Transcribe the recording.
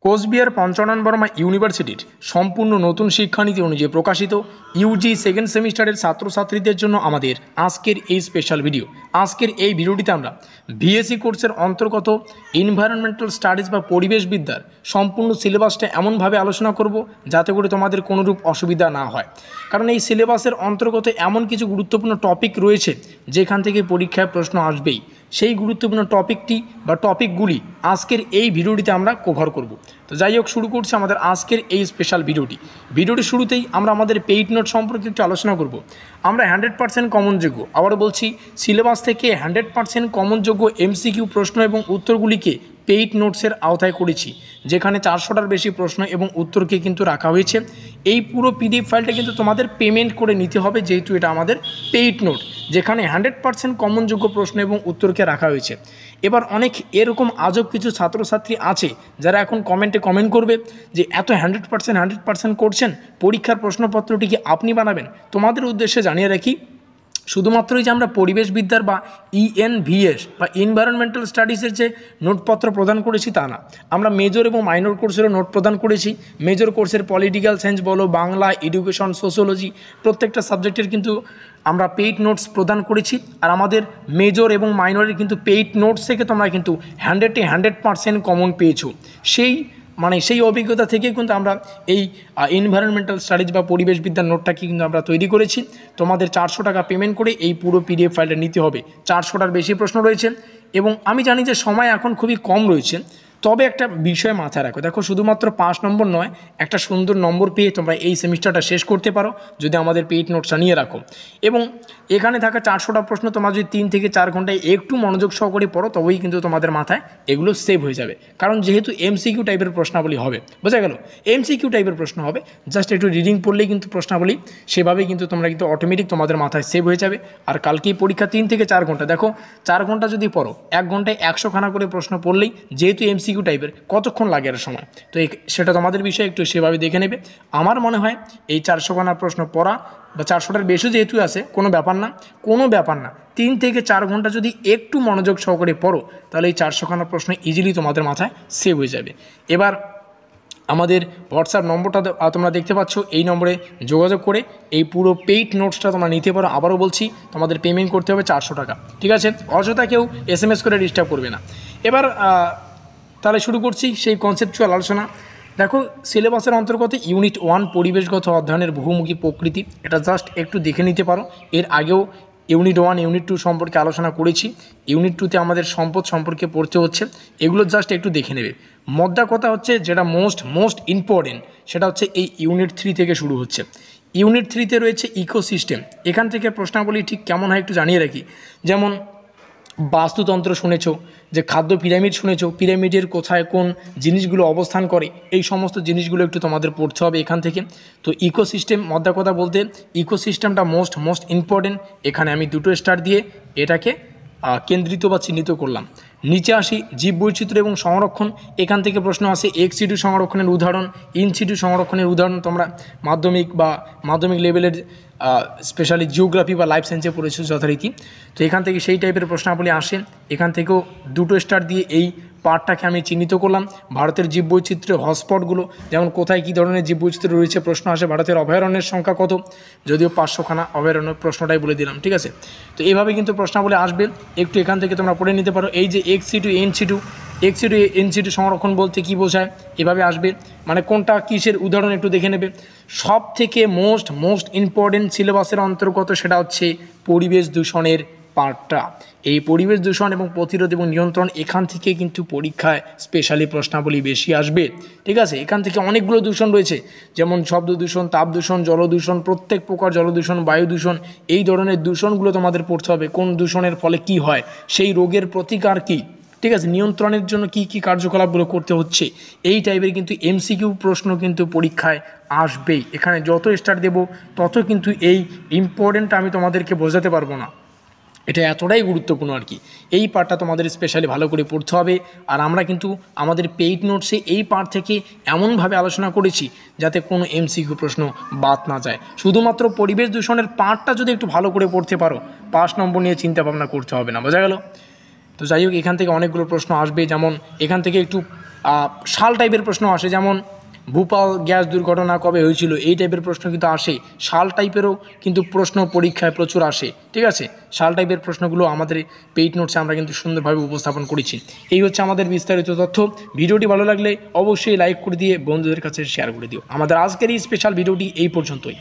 কোচবিহার পঞ্চানন বর্মা ইউনিভার্সিটির সম্পূর্ণ নতুন শিক্ষানীতি অনুযায়ী প্রকাশিত ইউজি সেকেন্ড সেমিস্টারের ছাত্রছাত্রীদের জন্য আমাদের আজকের এই স্পেশাল ভিডিও। আজকের এই ভিডিওটিতে আমরা বিএসসি কোর্সের অন্তর্গত এনভায়রনমেন্টাল স্টাডিজ বা পরিবেশবিদ্যার সম্পূর্ণ সিলেবাসটা এমনভাবে আলোচনা করব যাতে করে তোমাদের কোনোরূপ অসুবিধা না হয়। কারণ এই সিলেবাসের অন্তর্গত এমন কিছু গুরুত্বপূর্ণ টপিক রয়েছে যেখান থেকে পরীক্ষায় প্রশ্ন আসবেই। সেই গুরুত্বপূর্ণ টপিকটি বা টপিকগুলি আজকের এই ভিডিওটিতে আমরা কভার করব। তো যাই হোক, শুরু করছি আমাদের আজকের এই স্পেশাল ভিডিওটির শুরুতেই আমরা আমাদের পেইড নোট সম্পর্কে একটু আলোচনা করব। আমরা 100% কমনযোগ্য, আবারও বলছি, সিলেবাস থেকে 100% কমনযোগ্য এমসিকিউ প্রশ্ন এবং উত্তরগুলিকে পেইড নোটসের আওতায় করেছি, যেখানে 400টার বেশি প্রশ্ন এবং উত্তরকে কিন্তু রাখা হয়েছে। এই পুরো পিডিএফ ফাইলটা কিন্তু তোমাদের পেমেন্ট করে নিতে হবে, যেহেতু এটা আমাদের পেইড নোট, যেখানে 100% কমনযোগ্য প্রশ্ন এবং উত্তরকে রাখা হয়েছে। এবার অনেক এরকম আজব কিছু ছাত্রছাত্রী আছে যারা এখন কমেন্ট করবে যে এত 100% করছেন, পরীক্ষার প্রশ্নপত্রটি কি আপনি বানাবেন? তোমাদের উদ্দেশ্যে জানিয়ে রাখি, শুধুমাত্রই যে আমরা পরিবেশবিদ্যার বা ইএনভিএস বা এনভায়রনমেন্টাল স্টাডিজের যে নোটপত্র প্রদান করেছি তা না, আমরা মেজর এবং মাইনর কোর্সেরও নোট প্রদান করেছি। মেজর কোর্সের পলিটিক্যাল সায়েন্স বলো, বাংলা, এডুকেশন, সোশ্যোলজি, প্রত্যেকটা সাবজেক্টের কিন্তু আমরা পেইড নোটস প্রদান করেছি। আর আমাদের মেজর এবং মাইনরের কিন্তু পেইড নোটস থেকে তোমরা কিন্তু 100% কমন পেয়েছো। সেই অভিজ্ঞতা থেকে কিন্তু আমরা এই এনভায়রনমেন্টাল স্টাডিজ বা পরিবেশবিদ্যার নোটটাকে কিন্তু আমরা তৈরি করেছি। তোমাদের 400 টাকা পেমেন্ট করে এই পুরো পিডিএফ ফাইলটা নিতে হবে। 400টার বেশি প্রশ্ন রয়েছে এবং আমি জানি যে সময় এখন খুবই কম রয়েছে, তবে একটা বিষয় মাথায় রাখো। দেখো, শুধুমাত্র 5 নম্বর নয়, একটা সুন্দর নম্বর পেয়ে তোমরা এই সেমিস্টারটা শেষ করতে পারো যদি আমাদের পেইড নোটসটা নিয়ে রাখো। এবং এখানে থাকা 400টা প্রশ্ন তোমরা যদি 3 থেকে 4 ঘন্টায় একটু মনোযোগ সহকারে পড়ো, তবেই কিন্তু তোমাদের মাথায় এগুলো সেভ হয়ে যাবে। কারণ যেহেতু এমসিকিউ টাইপের প্রশ্নাবলী হবে, বোঝা গেল? এমসিকিউ টাইপের প্রশ্ন হবে, জাস্ট একটু রিডিং পড়লেই কিন্তু প্রশ্নাবলী সেভাবেই কিন্তু তোমরা কিন্তু অটোমেটিক তোমাদের মাথায় সেভ হয়ে যাবে। আর কালকেই পরীক্ষা 3 থেকে 4 ঘন্টা। দেখো, 4 ঘন্টা যদি পড়ো, 1 ঘন্টায় 100 খানা করে প্রশ্ন পড়লেই, যেহেতু এমসিকিউ টাইপের, কতক্ষণ লাগে এর সময়? তো সেটা তোমাদের বিষয়, একটু সেভাবে দেখে নেবে। আমার মনে হয় এই 400 খানা প্রশ্ন পড়া বা 400টার বেশি যেহেতু আছে, কোনো ব্যাপার না। 3 থেকে 4 ঘন্টা যদি একটু মনোযোগ সহকারে পড়ো, তাহলে এই 400 খানা প্রশ্ন ইজিলি তোমাদের মাথায় সেভ হয়ে যাবে। এবার আমাদের হোয়াটসঅ্যাপ নম্বরটা তোমরা দেখতে পাচ্ছ, এই নম্বরে যোগাযোগ করে এই পুরো পেইড নোটসটা তোমরা নিতে পারো। আবারও বলছি, তোমাদের পেমেন্ট করতে হবে 400 টাকা, ঠিক আছে? অযথা কেউ SMS করে ডিস্টার্ব করবে না। এবার তাহলে শুরু করছি সেই কনসেপচুয়াল আলোচনা। দেখো, সিলেবাসের অন্তর্গত ইউনিট 1 পরিবেশগত অধ্যয়নের বহুমুখী প্রকৃতি, এটা জাস্ট একটু দেখে নিতে পারো। এর আগেও ইউনিট 1, ইউনিট 2 সম্পর্কে আলোচনা করেছি। ইউনিট 2তে আমাদের সম্পদ সম্পর্কে পড়তে হচ্ছে, এগুলো জাস্ট একটু দেখে নেবে। মোদ্দা কথা হচ্ছে, যেটা মোস্ট ইম্পর্টেন্ট, সেটা হচ্ছে এই ইউনিট 3 থেকে শুরু হচ্ছে। ইউনিট 3তে রয়েছে ইকোসিস্টেম। এখান থেকে প্রশ্নাবলী ঠিক কেমন হয় একটু জানিয়ে রাখি। যেমন বাস্তুতন্ত্র শুনেছো, যে খাদ্য পিরামিড শুনেছো, পিরামিডের কোথায় কোন জিনিসগুলো অবস্থান করে, এই সমস্ত জিনিসগুলো একটু তোমাদের পড়তে হবে এখান থেকে। তো ইকোসিস্টেম, মধ্যা কথা বলতে, ইকোসিস্টেমটা মোস্ট ইম্পর্টেন্ট। এখানে আমি 2টো স্টার দিয়ে এটাকে কেন্দ্রিত বা চিহ্নিত করলাম। নিচে আসি, জীববৈচিত্র্য এবং সংরক্ষণ। এখান থেকে প্রশ্ন আসে এক্স-সিটু সংরক্ষণের উদাহরণ, ইন-সিটু সংরক্ষণের উদাহরণ। তোমরা মাধ্যমিক লেভেলের স্পেশালি জিওগ্রাফি বা লাইফ সায়েন্সে পড়েছো যথারীতি। তো এখান থেকে সেই টাইপের প্রশ্নাবলী আসে। এখান থেকেও 2টো স্টার দিয়ে এই পার্টটাকে আমি চিহ্নিত করলাম। ভারতের জীববৈচিত্র্য হটস্পটগুলো, যেমন কোথায় কী ধরনের জীববৈচিত্র্য রয়েছে প্রশ্ন আসে। ভারতের অভয়ারণ্যের সংখ্যা কত, যদিও 500 খানা অভয়ারণ্য, প্রশ্নটাই বলে দিলাম, ঠিক আছে? তো এইভাবে কিন্তু প্রশ্নাবলী আসবে, একটু এখান থেকে তোমরা পড়ে নিতে পারো। এই যে এক্স-সিটু এন-সিটু সংরক্ষণ বলতে কী বোঝায়, এভাবে আসবে। মানে কোনটা কিসের উদাহরণ একটু দেখে নেবে। সব থেকে মোস্ট ইম্পর্টেন্ট সিলেবাসের অন্তর্গত, সেটা হচ্ছে পরিবেশ দূষণের পার্টটা। এই পরিবেশ দূষণ এবং প্রতিরোধ এবং নিয়ন্ত্রণ, এখান থেকে কিন্তু পরীক্ষায় স্পেশালি প্রশ্নাবলী বেশি আসবে, ঠিক আছে? এখান থেকে অনেকগুলো দূষণ রয়েছে, যেমন শব্দ দূষণ, তাপ দূষণ, জলদূষণ, প্রত্যেক প্রকার জলদূষণ, বায়ু দূষণ, এই ধরনের দূষণগুলো তোমাদের পড়তে হবে। কোন দূষণের ফলে কি হয়, সেই রোগের প্রতিকার কী, ঠিক আছে? নিয়ন্ত্রণের জন্য কি কি কার্যকলাপগুলো করতে হচ্ছে, এই টাইপের কিন্তু এমসিকিউ প্রশ্ন কিন্তু পরীক্ষায় আসবেই। এখানে যত স্টার দেব তত কিন্তু এই ইম্পর্টেন্টটা আমি তোমাদেরকে বোঝাতে পারবো না। এটা এতটাই গুরুত্বপূর্ণ আর কি। এই পার্টটা তোমাদের স্পেশালি ভালো করে পড়তে হবে। আর আমরা কিন্তু আমাদের পেইড নোটসে এই পার্ট থেকে এমনভাবে আলোচনা করেছি যাতে কোনো এমসিকিউ প্রশ্ন বাদ না যায়। শুধুমাত্র পরিবেশ দূষণের পার্টটা যদি একটু ভালো করে পড়তে পারো, 5 নম্বর নিয়ে চিন্তা ভাবনা করতে হবে না, বোঝা গেল? তো যাই হোক, এখান থেকে অনেকগুলো প্রশ্ন আসবে। যেমন এখান থেকে একটু সাল টাইপের প্রশ্ন আসে, যেমন ভূপাল গ্যাস দুর্ঘটনা কবে হয়েছিল, এই টাইপের প্রশ্ন কিন্তু আসে। সাল টাইপেরও কিন্তু প্রশ্ন পরীক্ষায় প্রচুর আসে, ঠিক আছে। সাল টাইপের প্রশ্নগুলো আমাদের পেইড নোটসে আমরা কিন্তু সুন্দরভাবে উপস্থাপন করেছি। এই হচ্ছে আমাদের বিস্তারিত তথ্য। ভিডিওটি ভালো লাগলে অবশ্যই লাইক করে দিয়ে বন্ধুদের কাছে শেয়ার করে দিও। আমাদের আজকের এই স্পেশাল ভিডিওটি এই পর্যন্তই।